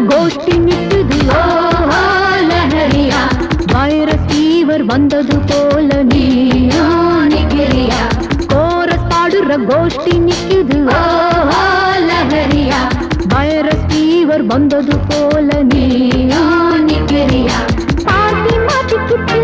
கோஷ்டி நிக்குது ஓஹோ லஹரியா வைரஸ் ஃபீவர் வந்தது போல நீயா நிக்கிறியா கோரஸ் பாடுற கோஷ்டி நிக்குது ஓஹோ லஹரியா வைரஸ் ஃபீவர் வந்தது போல நீயா நிக்கிறியா பாட்டி மாட்டிக்கிட்டு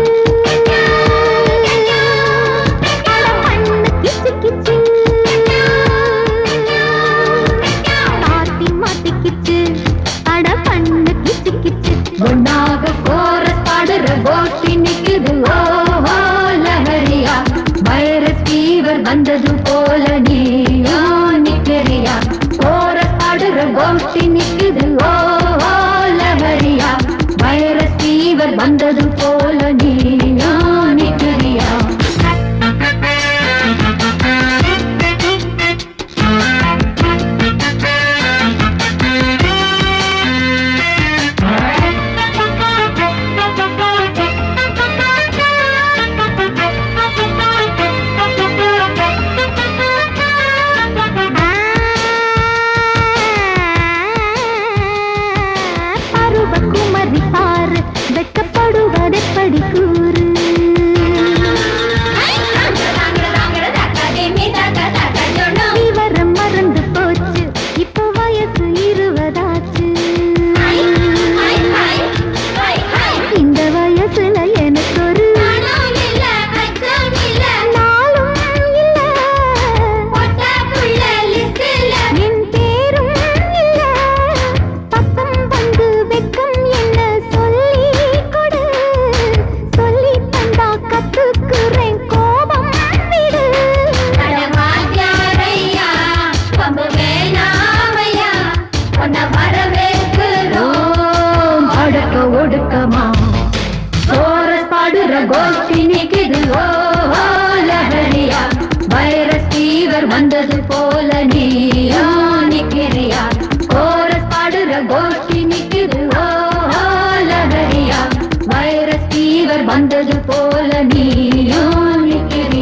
ஒன்னாக கோரஸ் பாடுற கோஷ்டி நிக்குது ஓஹோ லஹரியா வைரஸ் ஃபீவர் வந்தது போல நீயா நிக்கிறியா கோரஸ் பாடுற கோஷ்டி நிக்குது ஓஹோ லஹரியா வைரஸ் ஃபீவர் வந்தது போல நீயா நிக்கிறியா கோஷ்டி நிக்குது ஓஹோ லஹரியா வைரஸ் ஃபீவர் வந்தது போல நீயா நிக்கிறியா கோரஸ் பாடுற கோஷ்டி நிக்குது ஓஹோ லஹரியா வைரஸ் ஃபீவர் வந்தது போல நீயா நிக்கிறியா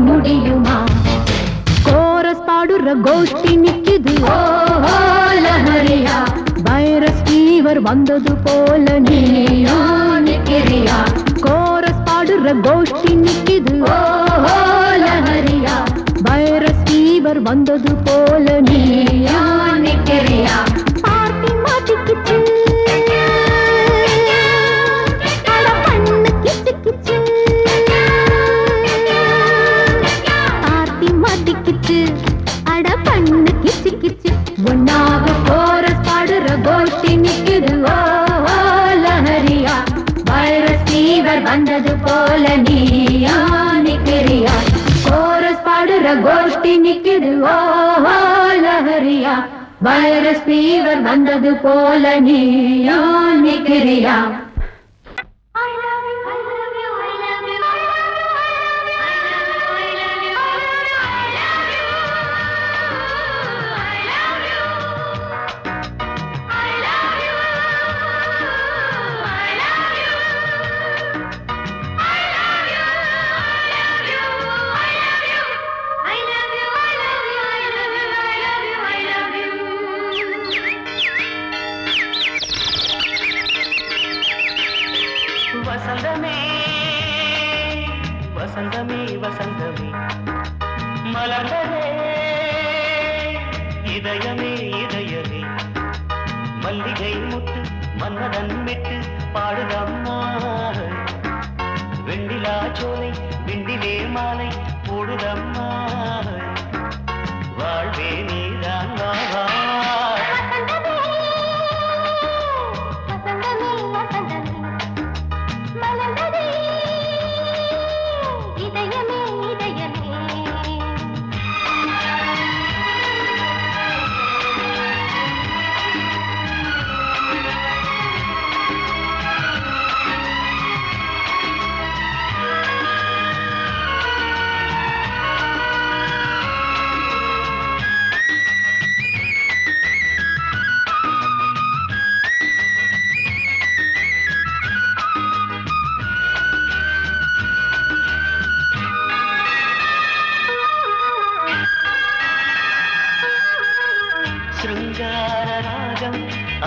முடியுமா கோரஸ் பாடுற கோஷ்டி நிக்குது ஓஹோ லஹரியா வைரஸ் ஃபீவர் வந்தது போல நீயா நிக்கிறியா கோரஸ் பாடுற கோஷ்டி நிக்குது ஓஹோ லஹரியா வைரஸ் ஃபீவர் வந்தது போல நீயா நிக்கிறியா பாட்டி மாட்டிக்கிச்சு அட பண்ணு கிச்சு கிச்சு ஒன்னாக கோரஸ் பாடுற கோஷ்டி நிக்குது ஓஹோ லஹரியா வைரஸ் ஃபீவர் வந்தது போல நீயா நிக்கிறியா கோரஸ் பாடுற கோஷ்டி நிக்குது ஓஹோ லஹரியா வைரஸ் ஃபீவர் வந்தது போல நீயா நிக்கிறியா I love you. மலர்ந்ததே இதயமே இதயமே மல்லிகை முட்டு மன்னதன் விட்டு பாடுதம்மா வெண்ணிலா சோலை விண்டிலே மாலை போடுதம்மா வாழ்வே நீதான் வா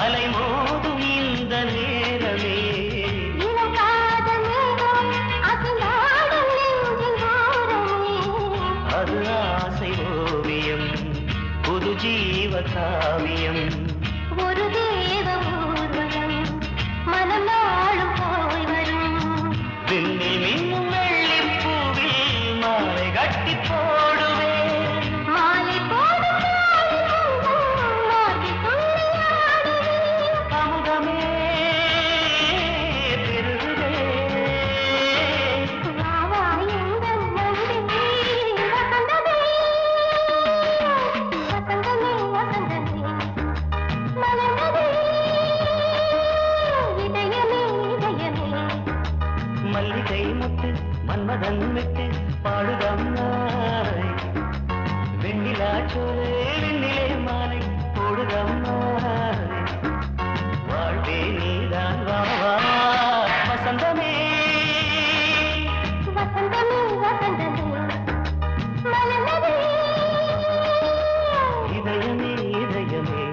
அலைமோதும் இந்த நேரமே அது ஆசை ஓவியம் புது ஜீவ காவியம் ஒரு தேவ ஊர்வலம் மனம் நாளும் போய் வரும் விண்ணில் மின்னும் வெள்ளிப் பூவில் மாலை கட்டி போடுவேன் மாலை மல்லிகை முத்து மன்மதன் விட்டு பாடுதம்மாய் வெண்ணிலா சோலை வெண்ணிலே மாலை போடுதம்மாய் வாழ்வே நீதான் வா வசந்தமே வசந்தமே வசந்தமே மலர்ந்ததே இதயமே இதயமே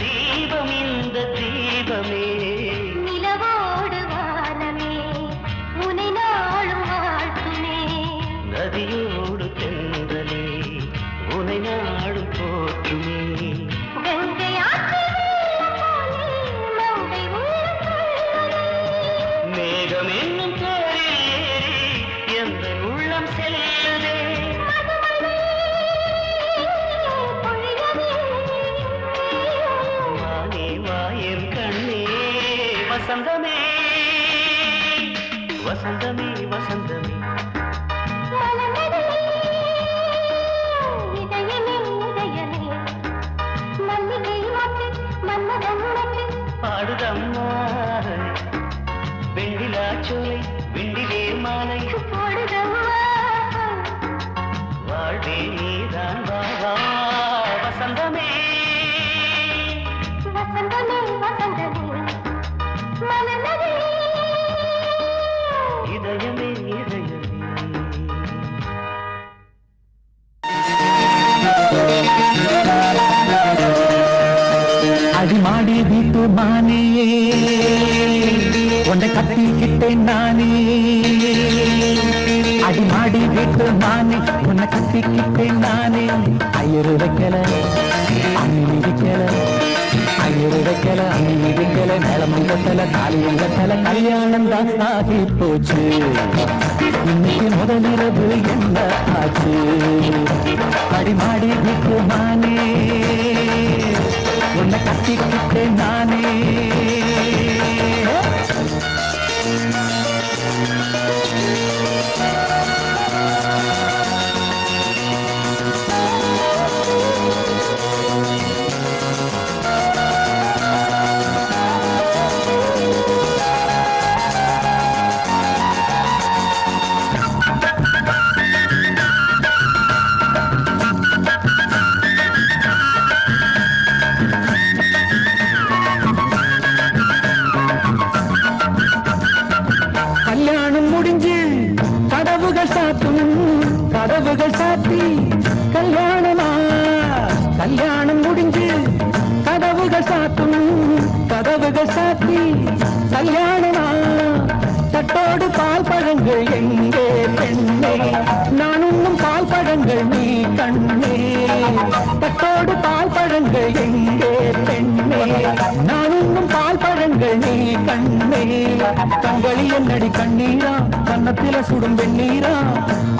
தீபம் இந்த தீபமே நிலவோடு வானமே உனை நாளும் வாழ்த்துமே நதியோடு தென்றலே உனை நாளும் போற்றுமே கங்கை மேகம் என்னும் தேரில் எந்த உள்ளம் செல்லுதே வசந்தமே வசந்தமே வசந்தமே இதயமே இதயமே மல்லிகை மட்டு மன்மதன் மட்டு பாடுதம்மா வெண்ணிலா சோலை விண்டிலே மாலை போடுதம்மா வாழ்வே நீதான் வா வசந்தமே வசந்தமே வசந்தமே இதயமே இதயமே அடிமாடி வீட்டு மானே உன்னை கத்திக்கிட்டேன் நானே அடிமாடி வீட்டு மானே உன்னை கத்திக்கிட்டேன் நானே ஐயரு வைக்கல அம்மி மிதிக்கல ஐயரு வைக்கல அம்மி மிதிக்கல மேளமும் கட்டல காலியும் கட்டல கல்யாணம் தான் ஆகி போச்சு இன்னைக்கு முதலிரவு என்ன ஆச்சு அடிமாடி வீட்டு மானே உன்னை கத்திக்கிட்டேன் நானே கதவுகள் சாத்தும் கதவுகள் சாத்தி கல்யாணமா கல்யாணம் முடிஞ்சு கதவுகள் சாத்தும் கதவுகள் சாத்தி கல்யாணமா தட்டோடு பால் பழங்கள் எங்கே பெண்ணே நான் உண்ணும் பால் பழங்கள் நீ கண்ணே தட்டோடு பால் பழங்கள் எங்கே பெண்ணே நான் உண்ணும் பால் பழங்கள் நீ கண்ணே கண்களி என்னடி கண்ணீரா கன்னத்தில சுடும் வெண்ணீரா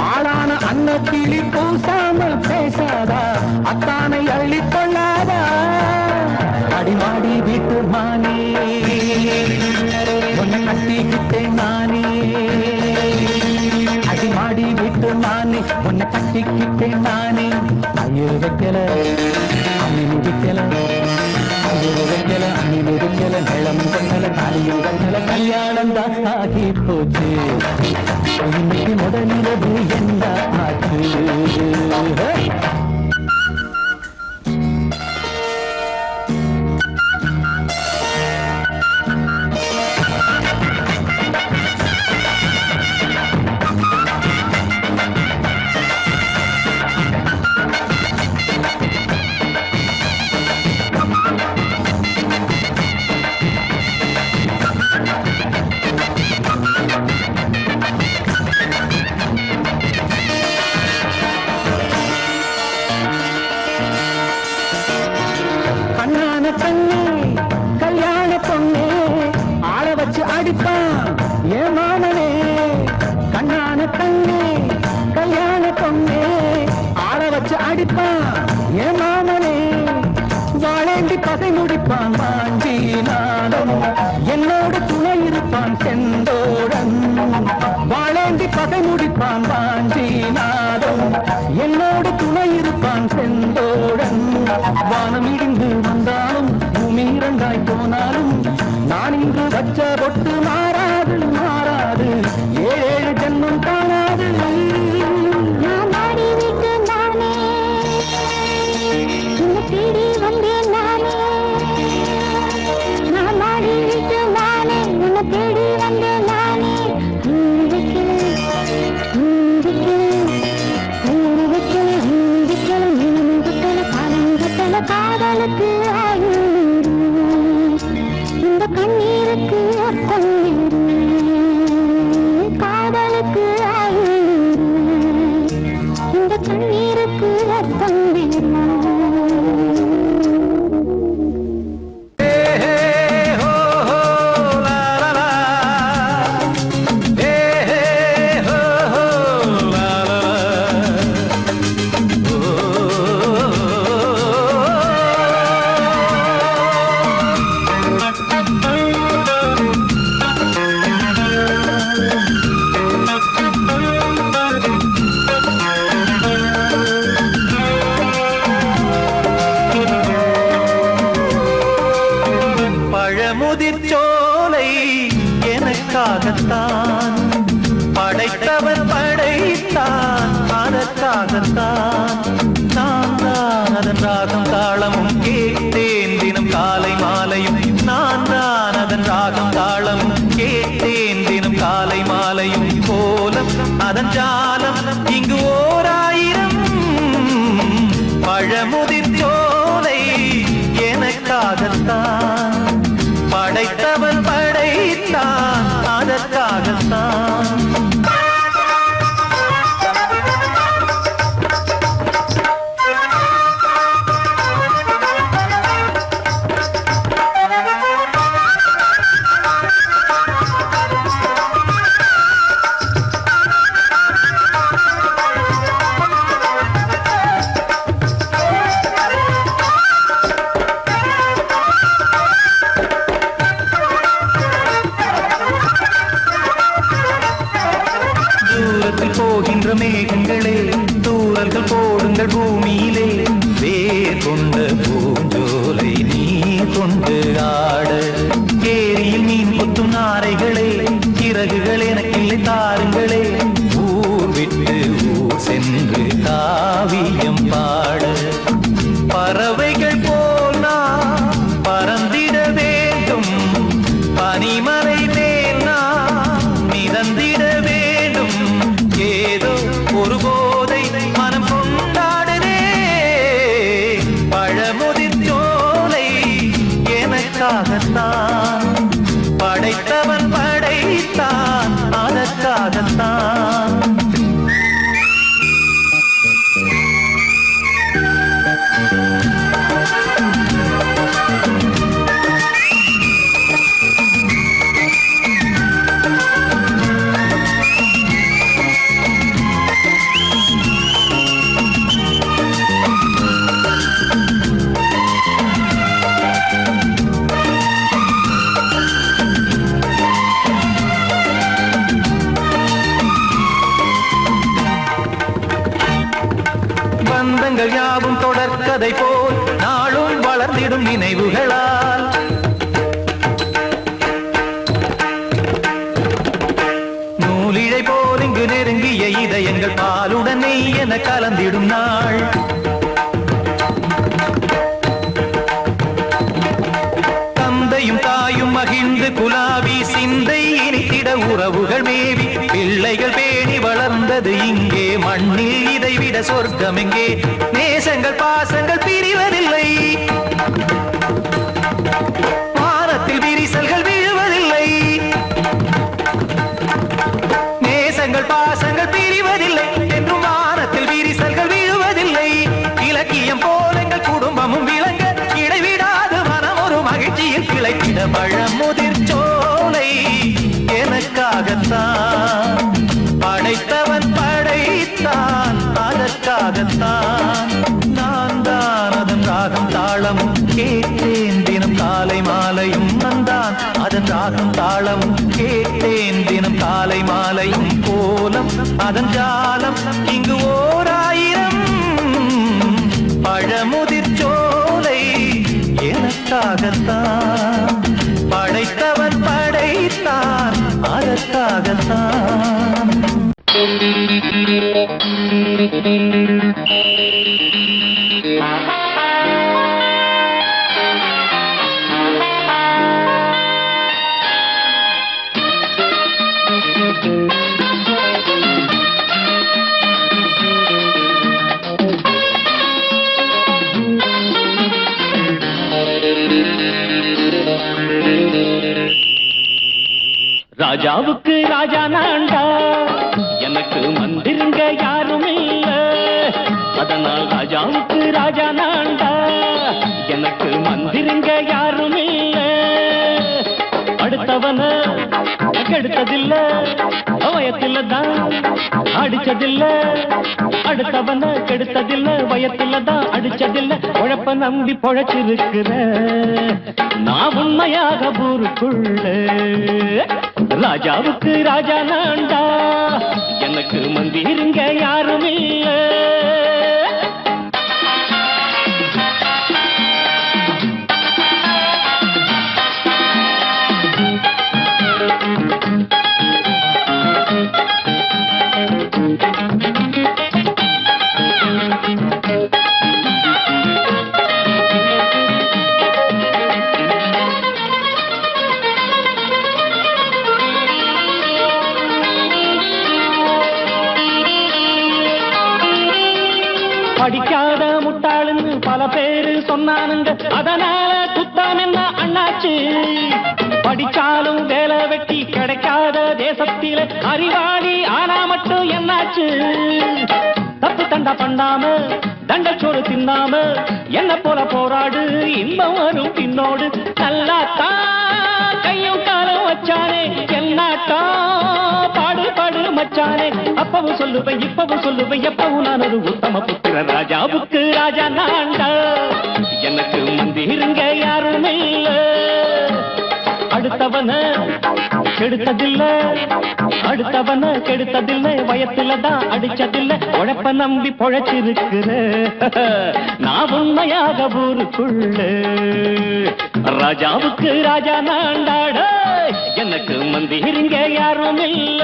ஆளான அன்னக்கிளி பூசாமல் பேசாதா அத்தானை அள்ளிக் கொள்ளாதா அடிமாடி வீட்டு மானே உன்னை கட்டிக்கிட்டேன் நானே அடிமாடி வீட்டு மானே உன்னை கட்டிக்கிட்டேன் நானே ஐயோ வைக்கல அம்மி மிதிக்கல ஐயோ வைக்கல அம்மி மிதிக்கல நிலம் பண்ணல தாலியும் கண்ணல கல்யாணம் தான் ஆகி போச்சு இன்னைக்கு முதலிரவு என்ன ஆச்சு கல்யாண பொண்ணே ஆள வச்சு அடிப்பான் ஏன் மாமனே கண்ணான கண்ணே கல்யாண பொண்ணே ஆள வச்சு அடிப்பான் ஏன் மாமனே வாழேண்டி பகை முடிப்பான் வாஞ்சி நானும் என்னோடு துணை இருப்பான் செந்தோடன் வாழேண்டி பகை முடிப்பான் வாஞ்சி நானும் என்னோடு துணை இருப்பான் செந்தோடன் வானம் இடிந்து வந்தாலும் பூமி இரண்டாய் போனாலும் நான் இன்று வச்ச பொட்டு மாறாது மாறாது ஏழு ஜென்மம் காணாது நான் ஆடி விட்டு நானே உன்னை தேடி வந்தேன் நானே நான் ஆடி விட்டு நானே உன்னை தேடி வந்தேன் நானே காதலுக்கு இந்த கண்ணீருக்கு அர்த்தம் காதலுக்கு இந்த கண்ணீருக்கு அர்த்தம் முதிர்ச்சோலை எனக்காகத்தான் படைத்தவர் படைத்தான் அதற்காகத்தான் நான் தான் அதன் ராகம் தாளமும் கேட்டேன் தினம் காலை மாலையும் நான் தான் அதன் ராகம் தாளமும் கேட்டேன் தினம் காலை மாலையும் கோலம் அதன் ஜாலம் இங்கு ஓராயிரம் பழமுதிர்ச்சோலை எனக்காகத்தான் படைத்தவன் படைத்தான் அதற்காகத்தான் போகின்ற மேகங்களே தூரல்கள் போடுங்கள் பூமியிலே வேர் கொண்ட பூஞ்சோலை நீ கொண்டு ஆட ஏரியில் மீன் கொத்தும் நாரைகளே இறகுகள் எனக்கில்லை தாருங்களே ஊர் விட்டு ஊர் சென்று காவியம் பாட பறவைகள் போல் நான் பறந்திட வேண்டும் பனிமலை மேல் நான் மிதந்திட வேண்டும் ஏதோ சொந்தங்கள் யாவும் தொடர்கதை போல் நாளும் வளர்ந்திடும் நினைவுகளால் நூலிழை போல் இங்கு நெருங்கிய இதயங்கள் பாலுடன் நெய் என கலந்திடும் நாள் தந்தையும் தாயும் மகிழ்ந்து குலாவி சிந்தை இனித்திட உறவுகள் மேவி பிள்ளைகள் பேணி வளர்ந்தது இங்கே மண்ணில் இதைவிட சொர்க்கம் எங்கே நேசங்கள் பாசங்கள் பிரிவதில்லை வானத்தில் விரிசல்கள் விழுவதில்லை நேசங்கள் பாசங்கள் பிரிவதில்லை என்றும் வானத்தில் விரிசல்கள் விழுவதில்லை இலக்கியம் போல எங்கள் குடும்பமும் விளங்க இடைவிடாது மனம் ஒரு மகிழ்ச்சியில் கிளைக்கிட பழமுதிர் சோலை எனக்காகத்தான் படைத்தவன் படைத்தான் அதற்காகத்தான் நான் தான் அதன் ராகம் தாளமும் கேட்டேன் தினம் காலை மாலையும் வந்தான் அதன் ராகம் தாளமும் கேட்டேன் தினம் காலை மாலையும் கோலம் அதன் ஜாலம் இங்கு ஓர் ஆயிரம் பழமுதிர் சோலை எனக்காகத்தான் படைத்தவன் படைத்தான் அதற்காகத்தான் ராஜாவுக்கு ராஜா நான்டா எனக்கு மந்திருங்க யாரும் இல்ல அதனால் ராஜாவுக்கு ராஜா நான்டா எனக்கு மந்திருங்க யாரும் இல்ல அடுத்தவன கெடுத்ததில்ல வயத்துல தான் அடிச்சதில்ல அடுத்தவன கெடுத்ததில்ல வயத்துல தான் அடிச்சதில்ல உழப்ப நம்பி பொழைச்சிருக்கிற நான் உண்மையாக ஊருக்குள்ள ராஜாவுக்கு ராஜா நான்டா எனக்கு மந்திருங்க யாரும் இல்ல படிக்காத முட்டாளுன்னு பல பேரு சொன்னானுங்க அதனால குத்தாம் என்ன அண்ணாச்சு படிச்சாலும் வேலை வெட்டி கிடைக்காத தேசத்தில அறிவாளி ஆனா மட்டும் என்னாச்சு தப்பு தண்டா பண்ணாம தண்டச்சோறு தின்னாம என்ன போல போராடு இன்பம் வரும் பின்னோடு நல்லாத்தான் கையும் காலம் வச்சானே என்னாட்டா பாடு பாடு மச்சானே அப்பவும் சொல்லுவேன் இப்பவும் சொல்லுவேன் எப்பவும் நான் ஒரு உத்தம புத்திர ராஜாவுக்கு ராஜா நான்டா எனக்கு மந்திருங்க யாரும் இல்ல அடுத்தவன கெடுத்ததில்ல அடுத்தவன கெடுத்ததில்ல வயத்துல தான் அடிச்சதில்ல உழைப்ப நம்பி பொழைச்சிருக்கிற நான் உண்மையாக ஊருக்குள்ள ராஜாவுக்கு ராஜா நான்டாட எனக்கு மந்திருங்க யாரும் இல்ல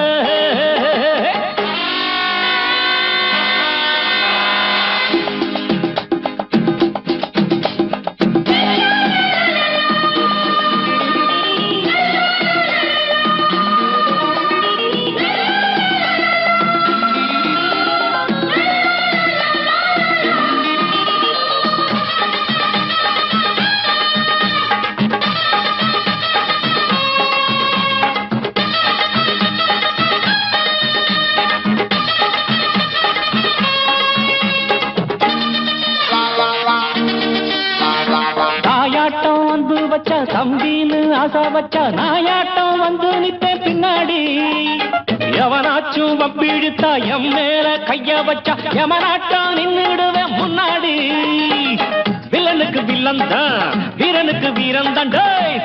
தம்பின்னு ஆசா வச்சா நாயாட்டம் வந்து நிப்பேன் பின்னாடி எவனாச்சும் வப்பிழுத்தா எம் மேல கைய வச்சா எவனாட்டம் நின்னுடுவேன் முன்னாடி வில்லனுக்கு வில்லன் தான் வீரனுக்கு வீரன் தான்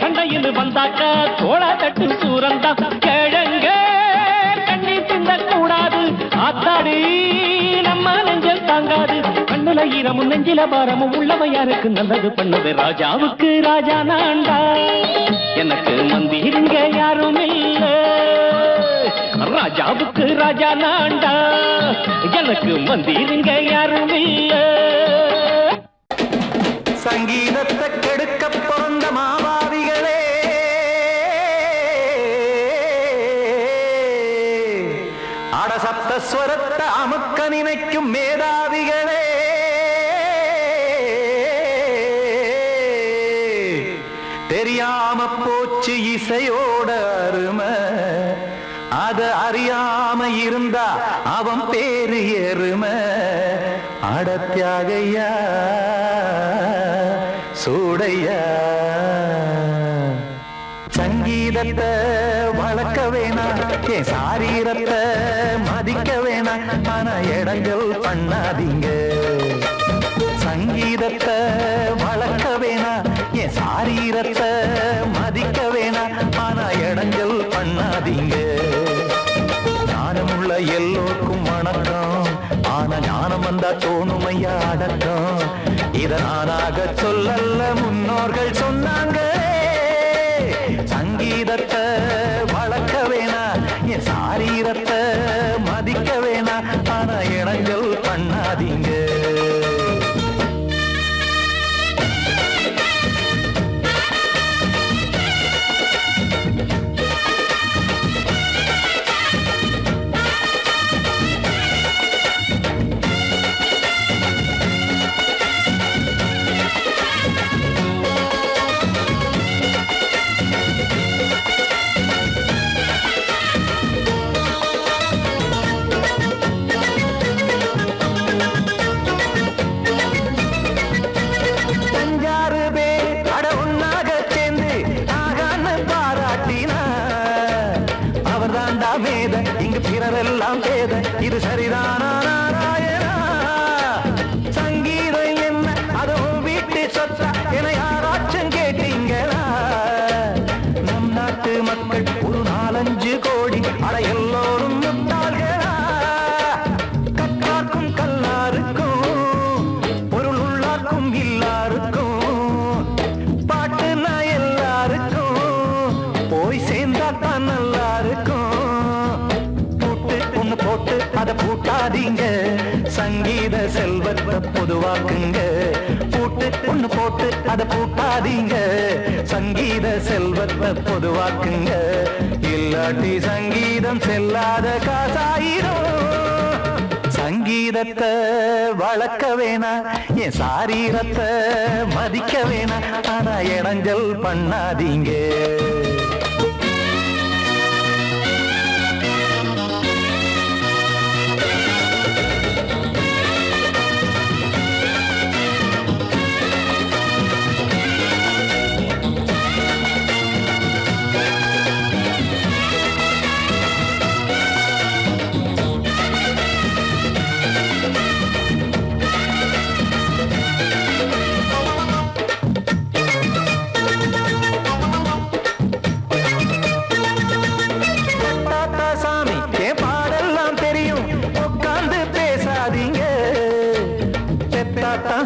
சண்டையில் வந்தாக்கா தோளா தட்டு சூரன் தான் கிழங்க கண்ணி திந்த கூடாது ஆத்தாடி நம்ம நெஞ்சல் தாங்காது கண்ணு உடம்புல ஈரமும் நெஞ்சில பாரமும் உள்ளவ யாருக்கு நல்லது பண்ணது ராஜாவுக்கு ராஜா நான்டா எனக்கு மந்திருங்க யாரும் இல்ல ராஜாவுக்கு ராஜா நான்டா எனக்கு மந்திருங்க யாரும் இல்ல சங்கீதத்தை கெடுக்க பிறந்த மாவாதிகளே அடசப்தஸ்வரத்தை அமுக்க நினைக்கும் மேதாவிகளே தெரியாம போச்சு இசையோட அருமை அத அறியாம இருந்தா அவன் பேரு எருமை அடத்தியாகையா சூடையா சங்கீதத்தை வளர்க்க வேணாம் என் சாரீரத்தை மதிக்க வேணாம் ஆனா இடங்கள் பண்ணாதீங்க சங்கீதத்தை வளர்க்க வேணாம் என் சாரீரத்தை மதிக்க வேணாம் ஆனா இடங்கள் பண்ணாதீங்க ஞானமுள்ள எல்லோருக்கும் வணக்கம் ஆனா ஞானம் வந்தா தோணுமையா அடக்கம் இத நானாக சொல்லல்ல முன்னோர்கள் சொன்னாங்க சங்கீதத்தை வளர்க்க வேணா என் சாரீரத்தை மதிக்க வேணா ஆனா இடங்கள் பண்ணாதீங்க இங்கு பிறரெல்லாம் பேத இது சரிதானா நாராயணா சங்கீதம் என்ன அதுவும் வீட்டு சொத்தா என யாராச்சும் கேட்டீங்களா நம் நாட்டு மக்கள் ஒரு 4-5 கோடி அட எல்லோரும் முட்டாள்களா கற்றார்க்கும் கல்லாருக்கும் பொருள் உள்ளார்க்கும் இல்லாருக்கும் பாட்டுனா எல்லாருக்கும் போய் சேர்ந்தா தான் நல்லா இருக்கும் போட்டு அதை பூட்டாதீங்க சங்கீத செல்வத்தை பொதுவாக்குங்க பூட்டு ஒண்ணு போட்டு அதை பூட்டாதீங்க சங்கீத செல்வத்தை பொதுவாக்குங்க இல்லாட்டி சங்கீதம் செல்லாத காசாயிரும் சங்கீதத்தை வளர்க்க வேணா என் சாரீரத்தை மதிக்க வேணா ஆனா இடைஞ்சல் பண்ணாதீங்க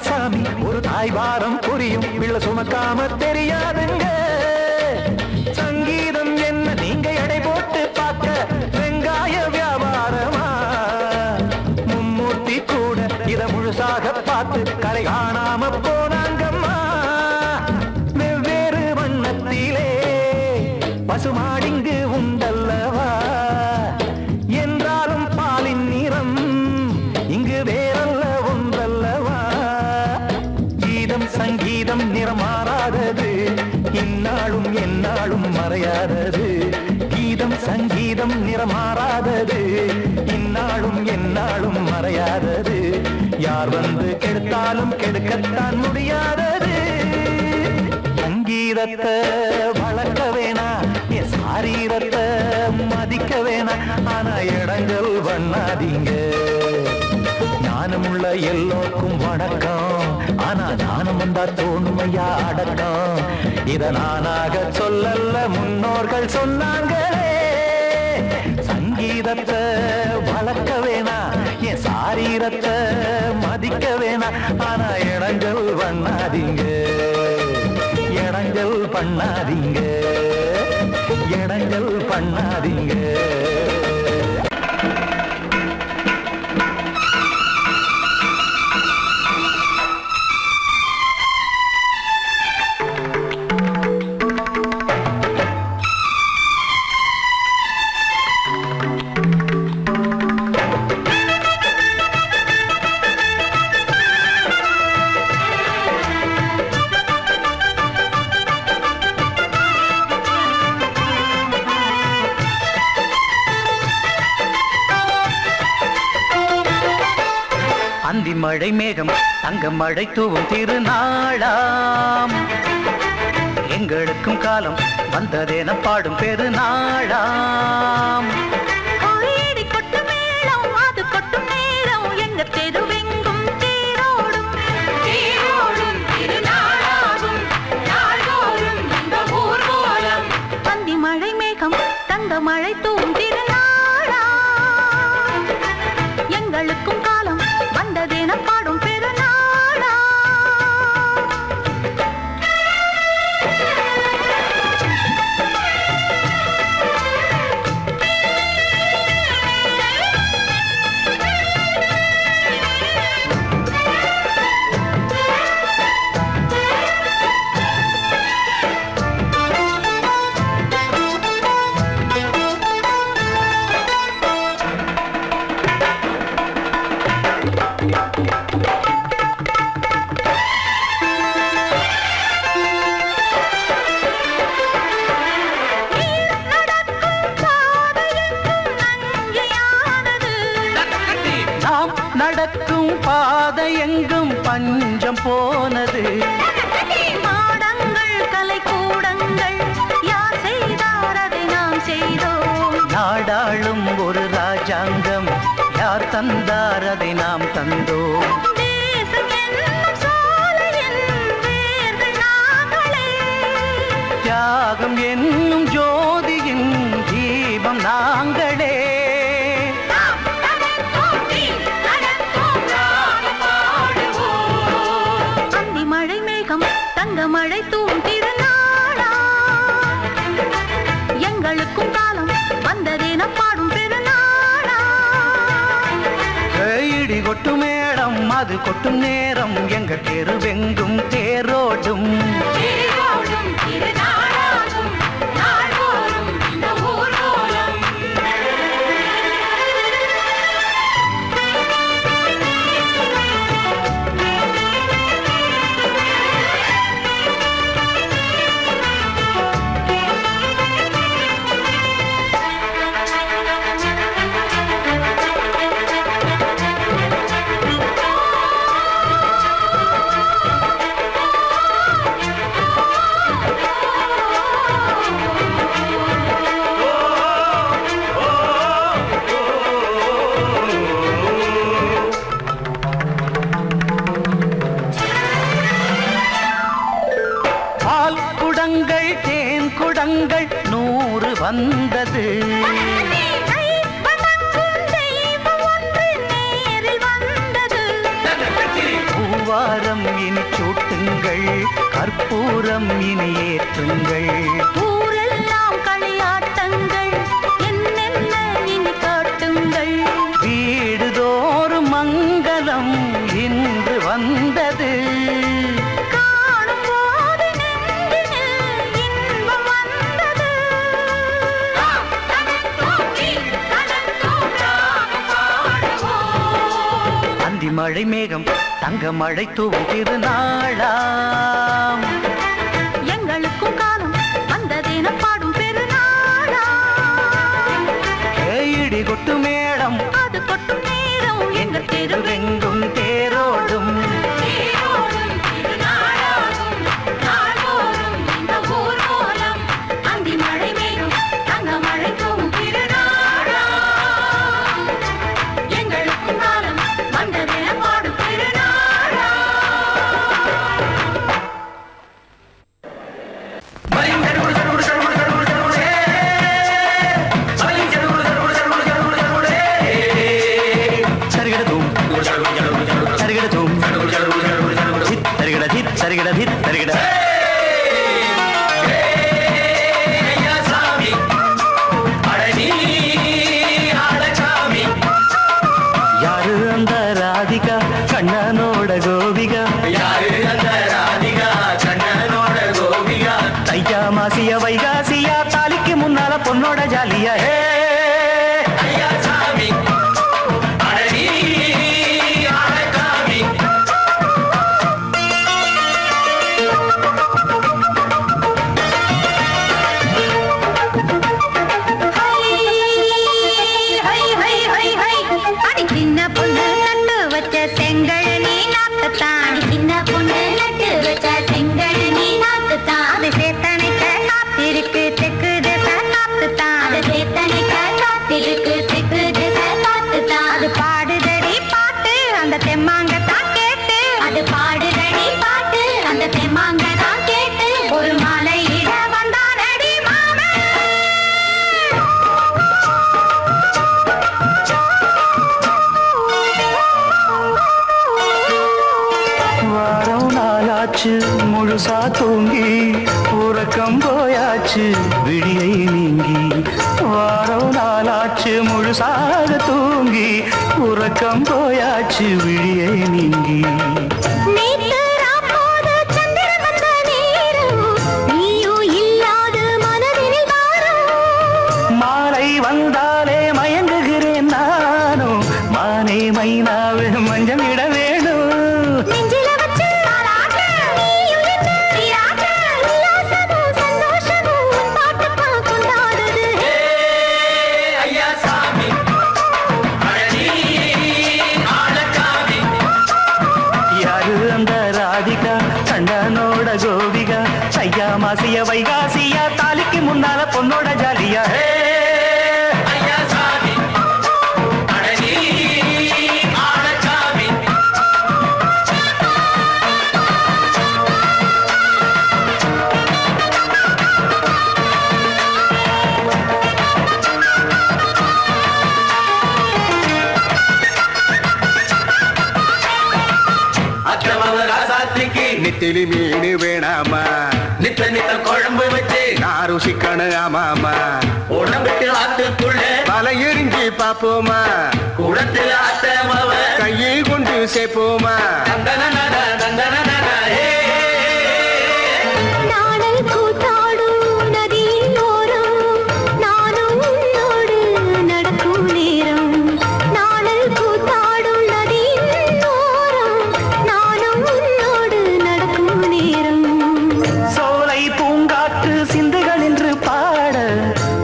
சாமி ஒரு தாய் வாரம் புரியும் பிள்ளை சுமக்காம தெரியாதுங்க சங்கீதம் என்ன நீங்க எடை போட்டு பார்க்க வெங்காய வியாபாரமா மும்மூர்த்தி கூட இத முழுசாக பார்த்து கரை காணாம போனாங்கம்மா வெவ்வேறு வண்ணத்திலே பசுமாடிங்கு உண்டல்லவா என்றாலும் பாலின் நிறம் இங்கு வேறல்ல ஒன்றல்லவா சங்கீதம் நிறம் மாறாதது இந்நாளும் எந்நாளும் மறையாதது கீதம் சங்கீதம் நிறம் மாறாதது இந்நாளும் எந்நாளும் மறையாதது யார் வந்து கெடுத்தாலும் கெடுக்கத்தான் முடியாதது சங்கீதத்தை வளர்க்க வேணா என் சாரீரத்தை மதிக்க வேணா ஆனா இடங்கள் பண்ணாதீங்க ஞானமுள்ள எல்லோருக்கும் வணக்கம் ஆனா ஞானம் வந்தா தோணுமையா அடக்கம் இத நானாக சொல்லல்ல முன்னோர்கள் சொன்னாங்களே சங்கீதத்தை வளர்க்க வேணா என் சாரீரத்தை மதிக்க வேணா வேணாம், ஆனா இடைஞ்சல் பண்ணாதீங்க, இடைஞ்சல் பண்ணாதீங்க, இடைஞ்சல் பண்ணாதீங்க. அந்தி மழை மேகம் தங்க மழை தூவும் திருநாளாம், எங்களுக்கும் காலம் வந்ததென பாடும் பெருநாளாம். கோயிடி கொட்டு மேளம் அது கொட்டும் நேரம் எங்க தெருவெங்கும் தேரோடும் தேரோடும் திருநாளாகும் நாள்தோறும் இந்த ஊர்வலம். பந்தி மழை மேகம் தங்க மழை தூவும் திருநாளா, எங்களுக்கும் காலம் வந்ததென பாடும் பெருநாளா. நடக்கும் பாதை எங்கும் பஞ்சம் போனது, மாடங்கள் கலை கூடங்கள் யார் செய்தார் அதை நாம் செய்தோம். நாடாளும் ஒரு ராஜாங்கம் யார் தந்தார் அதை நாம் தந்தோம். தேசம் என்னும் சோலையின் வேர்கள் நாங்களே, தியாகம் என்னும் ஜோதியின் தீபம் நாங்களே. அந்தி மழை மேகம் தங்க மழை தூவும் திருநாளா, எங்களுக்கும் காலம் வந்ததென பாடும் பெருநாளா. இடி கொட்டு மேளம் அது கொட்டும் நேரம் எங்க தெருவெங்கும் தேரோடும் தேரோடும் திருநாளாகும் நாள்தோறும் இந்த ஊர்வலம். பால் குடங்கள் தேன் குடங்கள் 100 வந்தது, பூவாரம் இனி சூட்டுங்கள் கற்பூரம் இனி ஏற்றுங்கள். ஊரெல்லாம் களியாட்டங்கள் என்னென்ன இனி காட்டுங்கள். வீடுதோறும் மங்களம் இன்று வந்தது, காணும் போது நெஞ்சினில் இன்பம் வந்தது. அந்தி மழை மேகம் தங்க மழை தூவும் திருநாளாம், எங்களுக்கும் காலம் வந்ததென பாடும் பெருநாளா, இடி கொட்டு மேளம் அது கொட்டும் நேரம் எங்க தெருவெங்கும் தெருவெங்கும் தேரோடும் தேரோடும் திருநாளாகும் நாள்தோறும் இந்த ஊர்வலம். அந்தி மழை மேகம் தங்க மழை தூவும் திருநாளா, எங்களுக்கும் காலம் வந்ததென பாடும் பெருநாளா. சரிகடதும் தருகிட தித் தருகிட யாரு அந்த ராதிகா கண்ணனோட கோபிகா யாரு அந்த ராதிகா கண்ணனோட கோபிகா தையா மாசிய வைகாசியா தாலிக்கு முன்னால பொண்ணோட ஜாலியா ஹே ஐயா சாமி அடடி ஆடகாமி சின்ன பொண்ணு நட்டு வச்ச செங்கல் நீ நாட்டுத்தான் சின்ன பொண்ணு நட்டு வச்ச செங்கல் நீ நாட்டுத்தான் அது சேத்தனைக்க காத்திருக்கு தெற்கு திசை காத்துத்தான் அது சேத்தனைக்க காத்திருக்கு தெற்கு திசை காத்துத்தான் அது பாடுதடி பாட்டு அந்த தெம்மாங்கத்தான் கேட்டு அது பாடுதடி பாட்டு அந்த தெம்மாங்கத்தான் கேட்டு ஒரு மாலையிட வந்தானடி மாமன் வாரம் நாளாச்சு முழுசா தூங்கி உறக்கம் போயாச்சு விழியை நீங்கி வாரம் நாளாச்சு முழுசாக தூங்கி உறக்கம் போயாச்சு விழியை நீங்கி நேத்து ராப்போது சந்திரன் வந்த நேரம் நீயும் இல்லாது மனதினில் வாரம் மாலை வந்தாலே மயங்குகிறேன் நானும் மானே மைனாவே மஞ்சள் இட வேணும் நெஞ்சில வச்சு தாலாட்ட நீயும் என்ன நீராட்ட உல்லாசமும் சந்தோஷமும் உன் பாட்டுத்தான் கொண்டாடுது ஐயா சாமி யாரு அந்த ராதிகா கண்ணனோட கோபிகா ஐயா மாசிய வைகாசியா தாலிக்கு முன்னால பொண்ணோட ஜாலியா ஹே ஐயா சாமி அடடி ஆடசாமி அக்கிரமவ ராசாத்திக்கு நெத்திலி மீன் வேணாமா நித்த நித்த குழம்பு வச்சு நான் ருசிக்கணும் ஆமாமா உடம்புக்கு ஆத்துக்குள்ள பல எரிஞ்சு பாப்போமா குடத்துல ஆத்தமவ கையை கொண்டு சேர்ப்போமா தந்தன தந்தன நாடல் கூத்தாடும் நதியின் ஓரம் நானும் உன்னோடு நடக்கும் நேரம் நாடல் கூத்தாடும் நதியின் ஓரம் நானும் உன்னோடு நடக்கும் நேரம் சோலை பூங்காற்று சிந்துகள் என்று பாட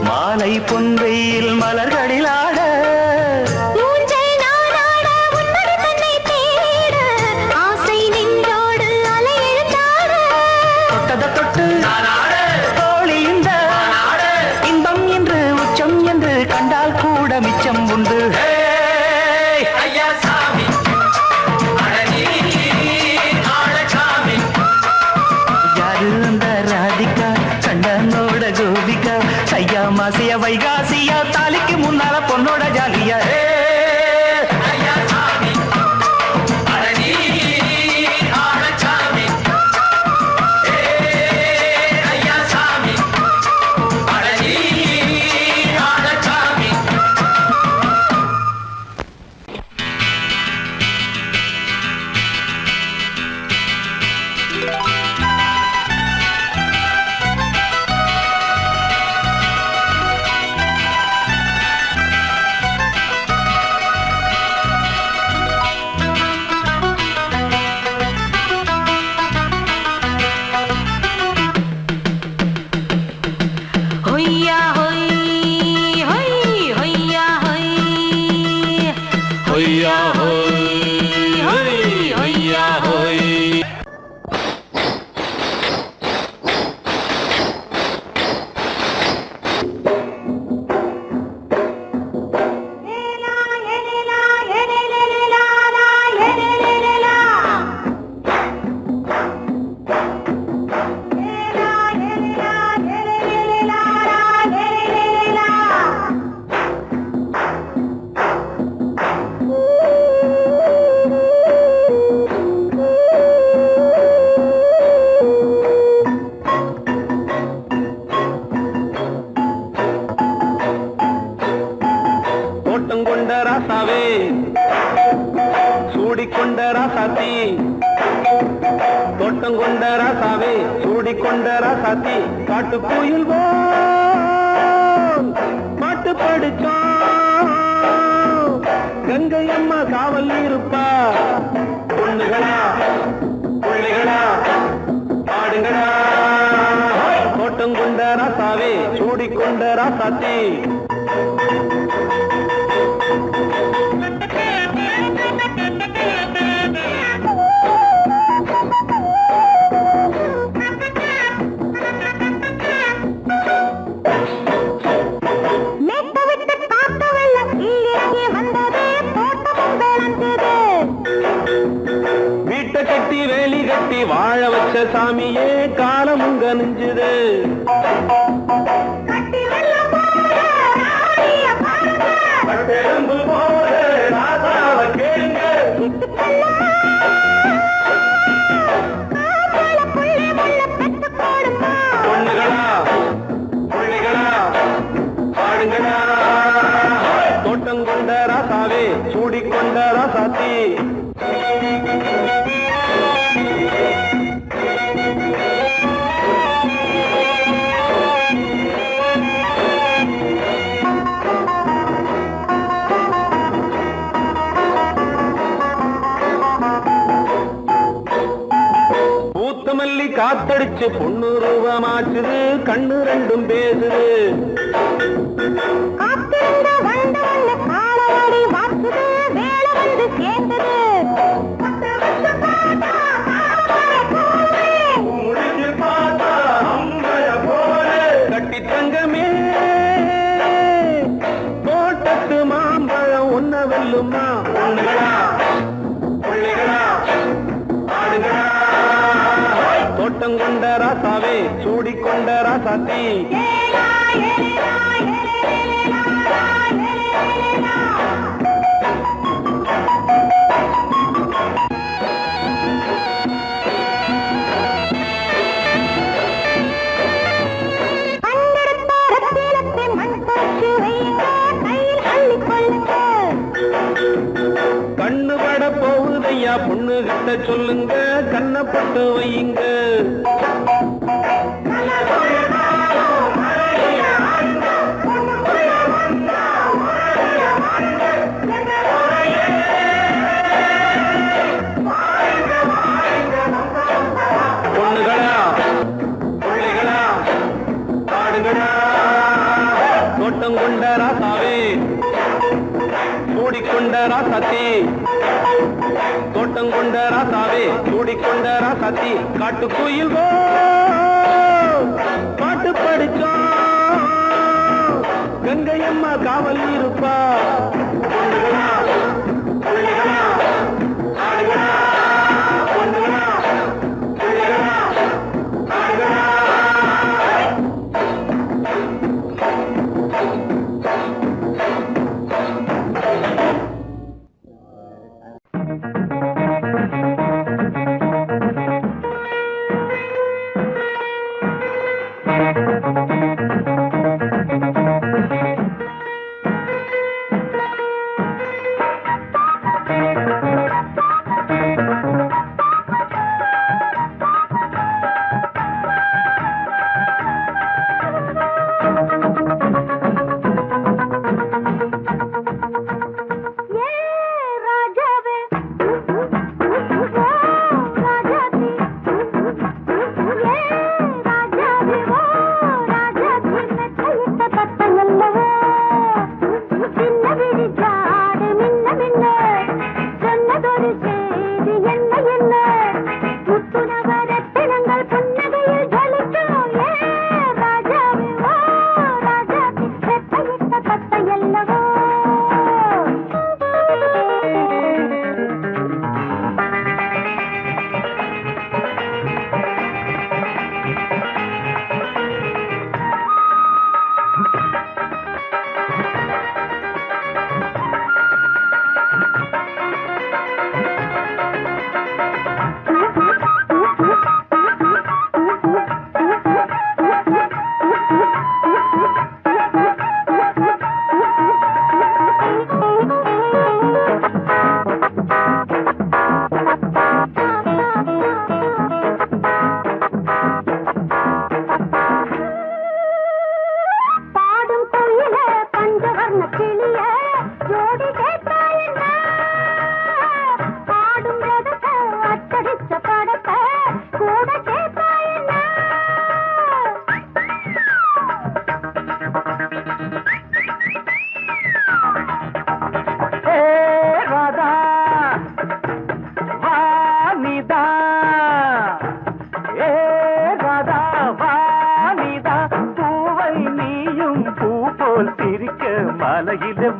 மாலை பொன்வெயில் மலர்களில் ஆட ஊஞ்சல் நாடாட உன்மடி தன்னை தேட ஆசை நெஞ்சோடு அலை எழுந்தாட தொட்டத தொட்டு தோழி இந்த இன்பம் என்று உச்சம் என்று கண்டால் கூட மிச்சம் உண்டு ஐயா சாமி யாரு அந்த ராதிகா கண்ணனோட கோபிகா ஐயா மாசிய வைகாசியா தாலிக்கு முன்னால பொண்ணோட ஜாலியா ஐயா சாமி ஆடசாமி ஐயா சாமி ஆடசாமி ஹொய்யா ஹொய் ஹொய் ஹொய்யா ஹொய் ஹொய்யா ஹோய் ஹொய்யா ஹோய் la சூடிக்கொண்ட ராசாத்தி தோட்டம் கொண்ட ராசாவே சூடிக்கொண்ட ராசாத்தி காட்டு கோயில் பாட்டு படிச்சோம் கங்கை அம்மா காவல் இருப்பா பொண்ணுகளா பிள்ளைகளா ஆடுங்களா தோட்டம் கொண்ட ராசாவே சூடிக்கொண்ட ராசாத்தி கட்டி வேலி கட்டி வாழ வச்ச சாமியே காலமும் கனிஞ்சுது பொண்ணுகளா பிள்ளைகளா ஆடுங்களா தோட்டம் கொண்ட ராசாவே சூடிக்கொண்ட ராசாத்தி மல்லி காத்தடிச்சு பொண்ணு ரூபமாச்சுது கண்ணு ரெண்டும் பேசுது கட்டி தங்கமே தோட்டத்து மாம்பழம் ஒன்ன வெல்லுமா பொண்ணுகளா பிள்ளைகளா ஆடுகளா தோட்டம் கொண்ட ராசாவே சூடிக்கொண்ட ராசாத்தி கண்ணு பட போகுதையா பொண்ணு கிட்ட சொல்லுங்க கண்ணப்பட்டு வையுங்க பொண்ணுகளா பிள்ளைகளா ஆடுகளா தோட்டம் கொண்ட ராசாவே சூடிக்கொண்ட ராசாத்தி தோட்டம் கொண்ட ராசாவே சூடிக்கொண்ட ராசாத்தி காட்டு கோயில் பாட்டு படிச்சோம் கங்கை அம்மா காவல் இருப்பா பொண்ணுகளா பிள்ளைகளா ஆடுகளா பொண்ணுகளா பிள்ளைகளா ஆடுகளா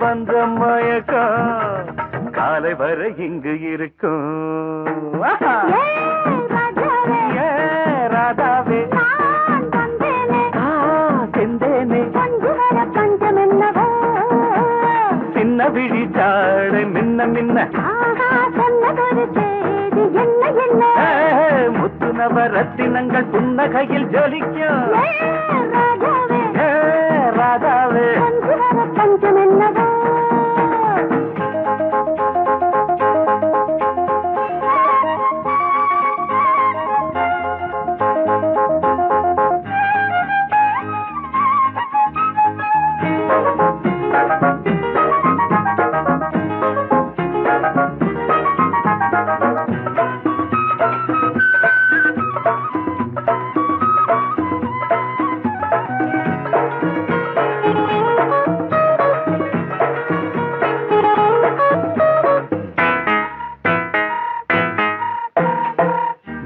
வந்த மயக்கம் காலை வரை இங்கு இருக்கும் ஏ ராதாவே செந்தேனே சின்ன விழி சாடு மின்ன மின்ன முத்து நவரத்தினங்கள் புன்னகையில் ஜொலிக்கும் ராதாவே பஞ்சம் என்னவோ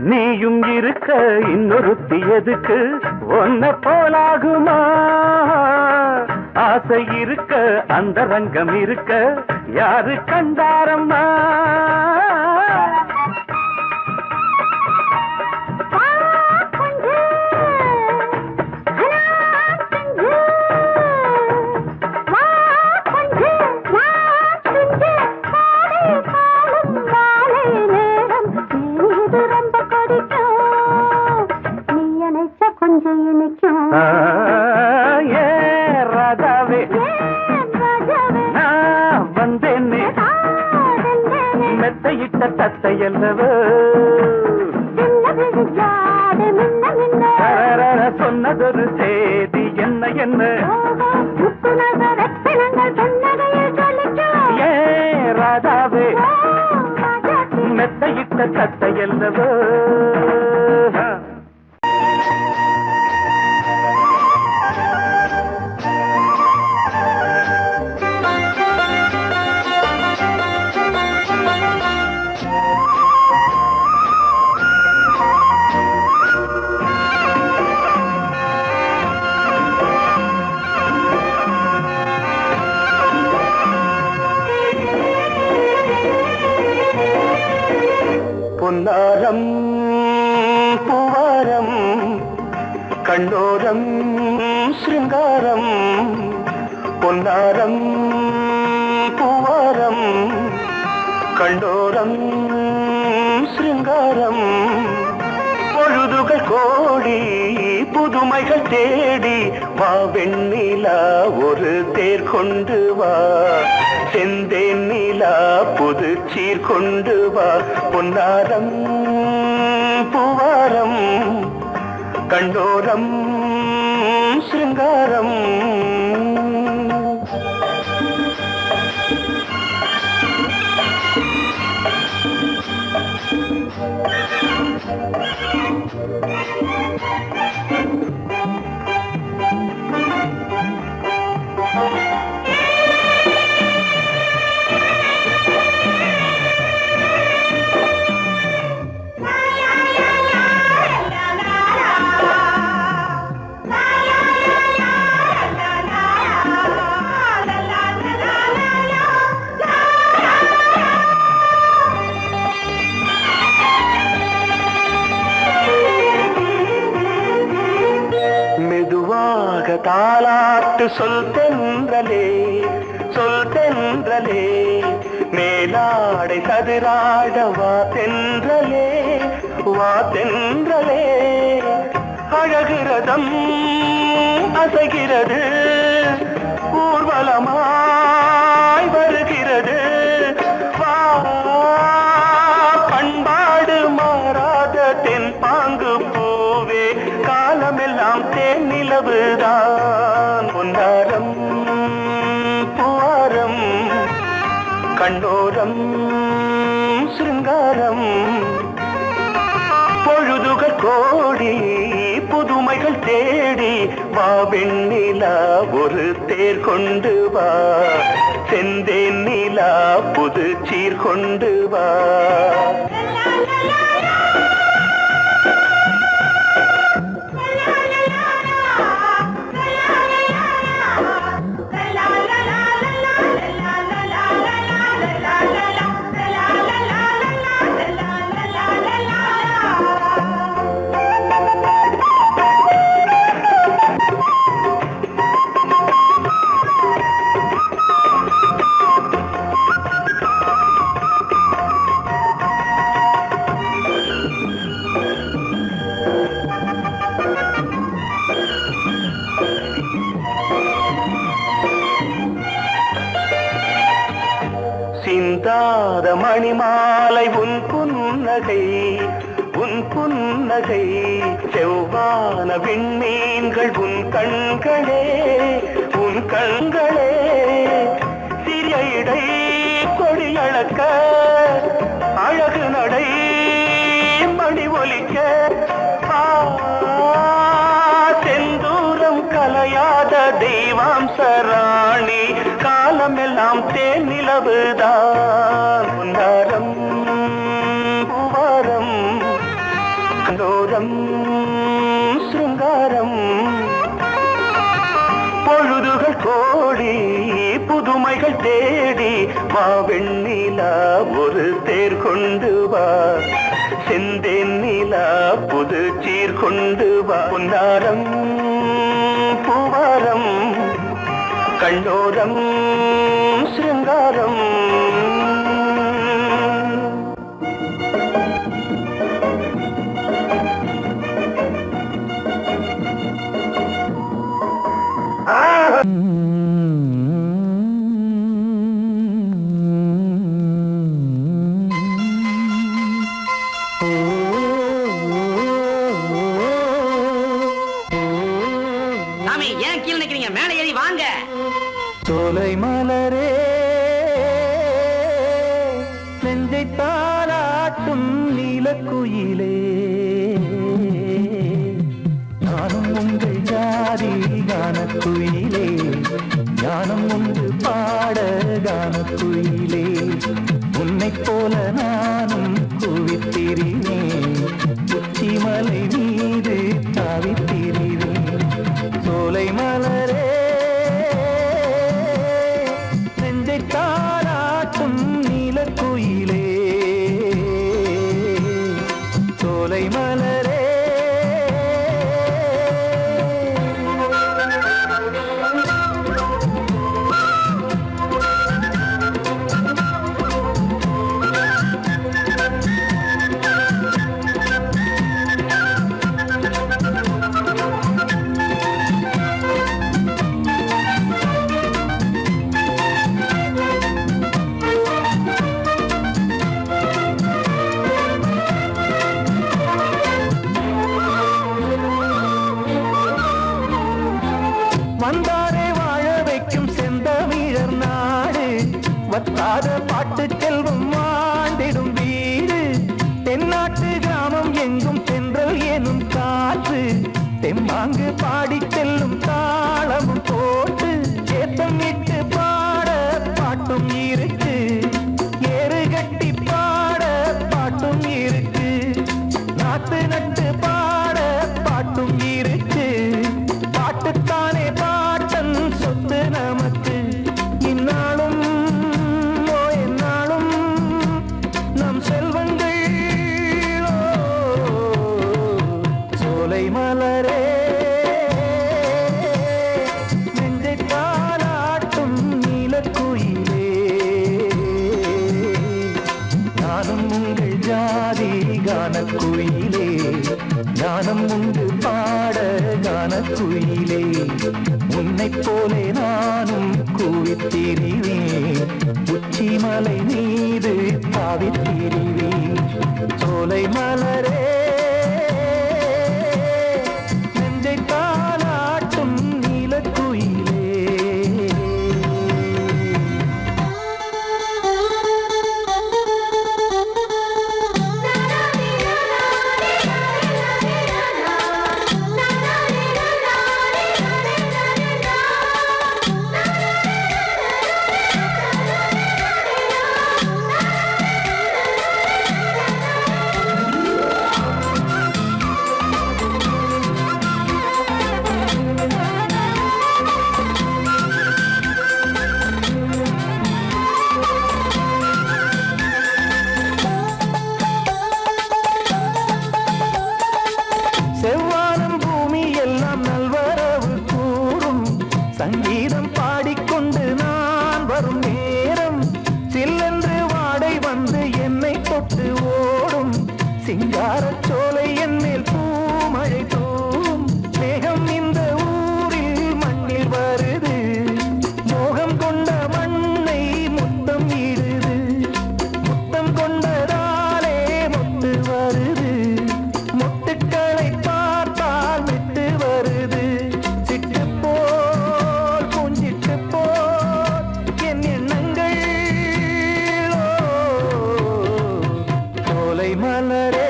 நீயும் இருக்க இன்னொருத்தி எதுக்கு ஒன்ன போலாகுமா ஆசை இருக்க அந்த ரங்கம் இருக்க யாரு கண்டாரம்மா ராதாவே நான் வந்தேனே மெத்தையிட்ட தத்தையல்லவோ சொன்னதொரு செய்தி என்ன என்ன ஏ ராதாவே மெத்தையிட்ட தத்தையல்லவோ பொன்னாரம் பூவாரம் கண்ணோரம் சிருங்காரம் பொன்னாரம் பூவாரம் கண்ணோரம் சிருங்காரம் பொழுதுகள் கோடி புதுமைகள் தேடி வா வெண்ணிலா ஒரு தேர் கொண்டு வா செந்தேன் நிலா புது சீர் கொண்டு வா பொன்னாரம் பூவாரம் கண்டோரம் சிருங்காரம் தாலாட்டு சொல் தென்றலே மேலாடை சதுராட வா தென்றலே அழகிறதம் அசைகிறது ஊர்வலமாய் வருகிறது வா பண்பாடு மாறாத தென் பாங்கு பூவே காலமெல்லாம் தேன் நிலவுதான் பொன்னாரம் பூவாரம் கண்ணோரம் சிருங்காரம் பொழுதுகள் கோடி புதுமைகள் தேடி வா வெண்ணிலா ஒரு தேர் கொண்டு வா செந்தேன் நிலா புது சீர் கொண்டு வா மாலை உன் புன்னகை உன் புன்னகை செவ்வான விண்மீன்கள் உன் கண்களே உன் கண்களே சிறிய இடை கொடியளக்க அழகு நடை மணி ஒலிக்க செந்தூரம் கலையாத தெய்வாம்சராணி காலமெல்லாம் தேன் நிலவுதான் உன்னாரம் பூவாரம் கண்டோரம் சிருங்காரம் பொழுதுகள் கோடி புதுமைகள் தேடி வா வெண்ணிலா ஒரு தேர் கொண்டு வா செந்தேன் நிலா புது சீர் கொண்டு வா பொன்னாரம் பூவாரம் கண்டோரம் சிருங்காரம் சாமி ஏன் கீழே நிக்கிறீங்க? மேலே ஏறி வாங்க. சோலை மலரே நெஞ்சை தாளாட்டும் நீலக்குயிலே நானும் உங்கள் ஜாதி கானக்குயிலே ஞானம் உண்டு பாட கானக்குயிலே உன்னைப் போல நானும் குவித்திரினேன் உச்சிமலை மீது தாவித்திரினேன் சோலை மலரே நெஞ்சை தாளாட்டும் நீலக்குயிலே சோலை மலரே வந்தாரே வாழ வைக்கும் செந்தமிழர் நாடு வத்தாத பாட்டு செல்வம் வாழ்ந்திடும் வீடு தென்னாட்டு கிராமம் எங்கும் சென்றல் எனும் காற்று தெம்மாங்கு பாடி செல்லும் தாளமும் போட்டு ஏத்தம் இட்டு பாட பாட்டும் இருக்கு ஏறு கட்டி பாட பாட்டும் இருக்கு நாத்து நட்டு பாட பாட்டும் இருக்கு பாட்டுத்தானே பாட்டன் சொத்து நமக்கு இந்நாளும் எந்நாளும் நம் செல்வங்கள் சோலை மலரே நெஞ்சை தாளாட்டும் நீலக்குயிலே நானும் உங்கள் ஜாதி கானக்குயிலே ஞானம் உண்டு பாட கானக்குயிலே உன்னைப் போலே நானும் கூவித்திரிவேன் உச்சிமலை மீது தாவித்திரிவேன் சோலை மலரே நெஞ்சை தாளாட்டும் நீலக்குயிலே செவ்வானம் பூமி எல்லாம் நல்வரவு கூறும் சங்கீதம் பாடிக்கொண்டு நான் வரும் நேரம் சில்லென்று வாடை வந்து என்னை தொட்டு ஓடும் சிங்காரச் சோலை என் மேல் பூமழை தூவும் மேகம் இந்த ஊரில் மண்ணில் வருது மோகம் கொண்ட மண்ணை முத்தம் இடுது முத்தம் கொண்ட சோலை மலரே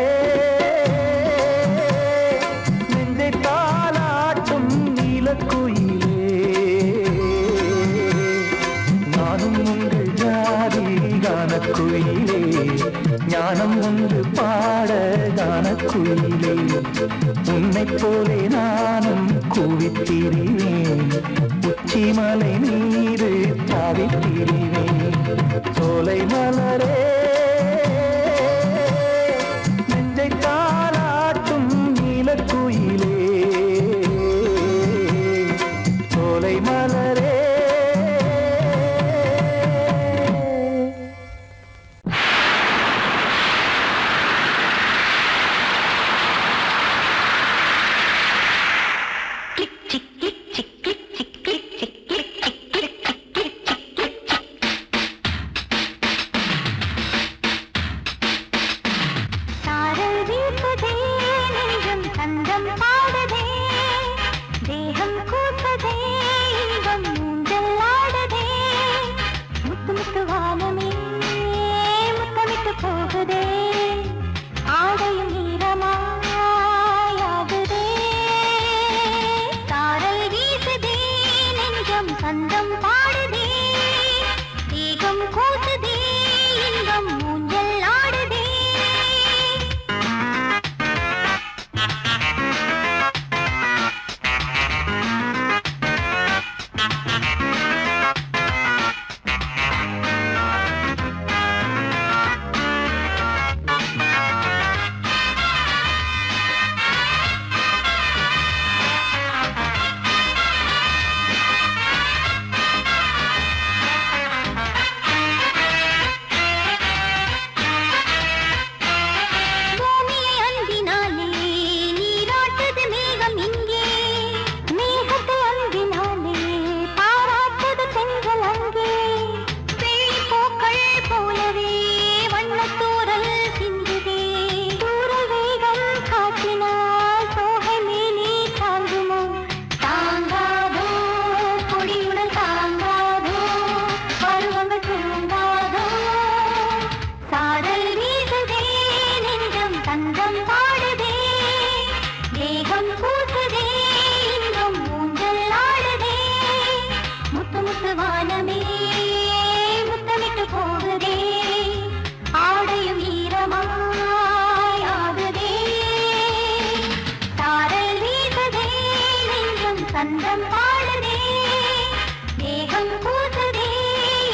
நெஞ்சை தாலாட்டும் நீலக்குயிலே நானும் உண்டு ஜாதி கானக்குயிலே ஞானம் உண்டு பாட கானக்குயிலே உன்னைப் போலே நானும் கூவித்திரிவேன் உச்சிமலை மீது தாவித்திரிவேன் சோலை மலரே நெஞ்சை தாலாட்டும் நீலக்குயிலே சோலை மலரே சாரல் வீசுதே நெஞ்சம் சந்தம் பாடுதே தேகம் கூசுதே இன்பம் ஊஞ்சல் ஆடுதே முத்து முத்து வானமே முத்தமிட்டு போகுதே ஆடையும் ஈரமாயாகுதே சாரல் வீசுதே நெஞ்சம் சந்தம் பாடுதே தேகம் கூசுதே இன்பம் ஊஞ்சல் ஆடுதே பூமியை அன்பினாலே நீராட்டுது மேகம் இங்கே மேகத்தை அன்பினாலே பாராட்டுது பெண்கள் அங்கே வெள்ளி பூக்கள் போலவே வண்ணத்தூரல் சிந்துதே தூரல் வேகம் காட்டினால் சோகை மேலே தாங்குமோ தாங்காதோ கொடியுடன் தாங்காதோ பருவங்கள் தூங்காதோ சாரல் வீசுதே நெஞ்சம் தந்தம் பாடுதே தேகம் கூசுதே இன்பம் ஊஞ்சல் ஆடுதே முத்து முத்து வானமே முத்தமிட்டு போகுதே ஆடையும் ஈரமாயாகுதே சாரல் வீசுதே நெஞ்சம் தந்தம் பாடுதே தேகம் கூசுதே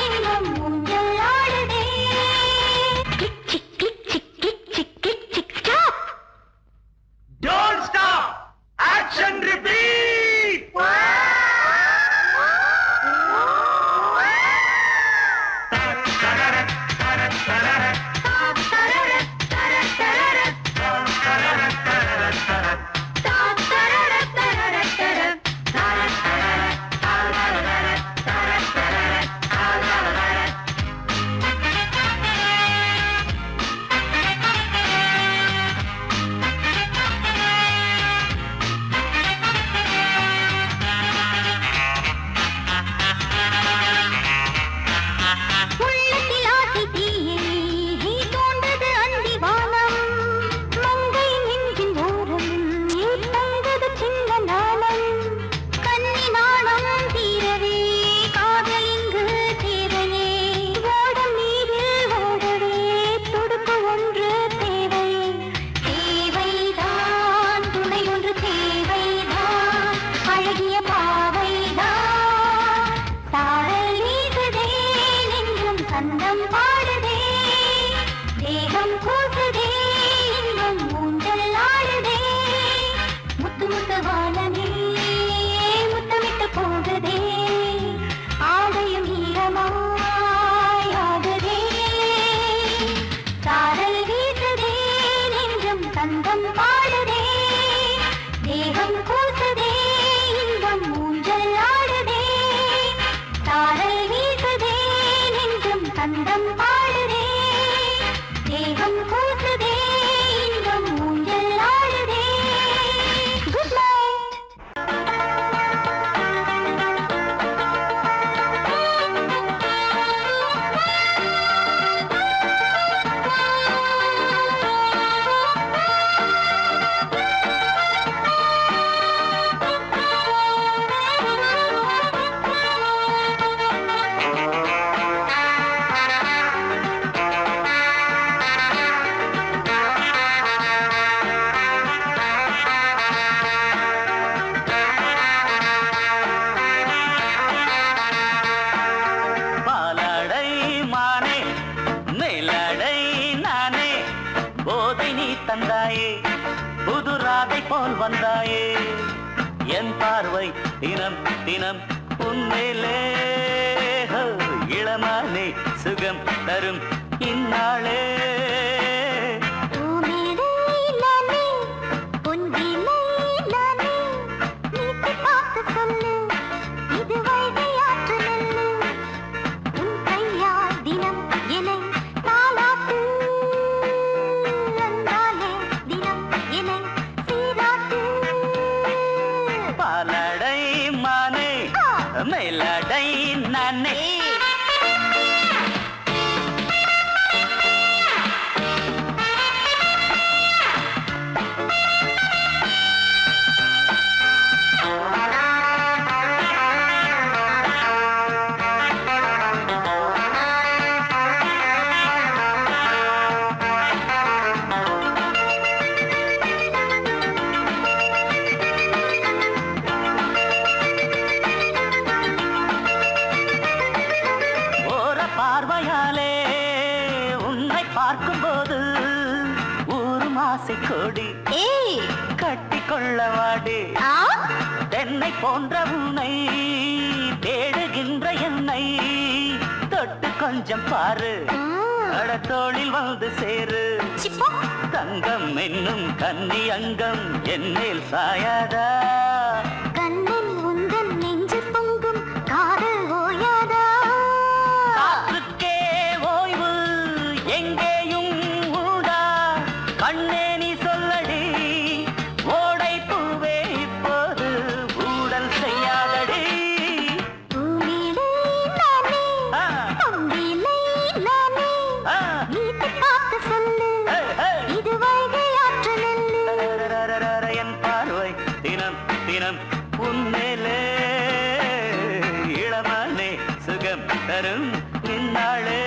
இன்பம் ஊஞ்சல் ஆடுதே கிக் சிக் கிக் சிக் கிக் சிக் கிக் சிக் stop Don't stop! Action repeat! உள்ளத்தில் ஆசை தீயே நீ தோன்றது அந்தி வானம் மங்கை நெஞ்சின் ஓரம் நீ தந்தது சின்ன நாணம் கன்னி நாணம் தீரவே காதல் இங்கு தேவையே ஓடம் நீரில் ஓடவே துடுப்பு ஒன்று தேவையே தேவைதான் துணை ஒன்று தேவைதான் அழகிய பாவைதான் சாரல் வீசுதே நெஞ்சம் சந்தம் பாடுதே தேகம் கூசுதே இன்பம் ஊஞ்சல் ஆடுதே முத்து முத்து வானமே முத்தமிட்டு போகுதே ஆடையும் ஈரமாயாகுதே சாரல் வீசுதே நெஞ்சம் சந்தம் பாடுதே தேகம் கூசுதே இன்பம் ஊஞ்சல் ஆடுதே சாரல் வீசுதே நெஞ்சம் சந்தம் பாடுதே தேகம் கூசுதே இன்பம் ஊஞ்சல் ஆடுதே குட் நைட் தந்தாயே புது ராதை போல் வந்தாயே என் பார்வை தினம் தினம் உன்மேலே இளமானே சுகம் தரும் இந்நாளே பாலடை மானே மேலடை நானே பார்வையாலே உன்னை பார்க்கும்போது ஊரும் ஆசை கொடி கட்டி கொள்ளவாடி தென்னை போன்ற உன்னை தேடுகின்ற என்னை தொட்டு கொஞ்சம் பாரு கடத்தோளில் வந்து சேரு தங்கம் என்னும் கன்னி அங்கம் என்னில் சாயாதா கண்ணில் உந்தன் நெஞ்சு பொங்கும் காதல் ஓயாதா கண்ணே நீ சொல்லடி ஓடை பூவே இப்போது ஊடல் செய்யாதடி என் பார்வை தினம் தினம் உன்மேலே இளமானே சுகம் தரும் இந்நாளே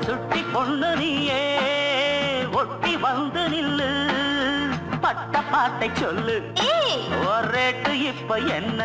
சுட்டி பொண்ணு நீயே ஒட்டி வந்து நில்லு பட்ட பாட்டை சொல்லு ஒரேட்டு இப்ப என்ன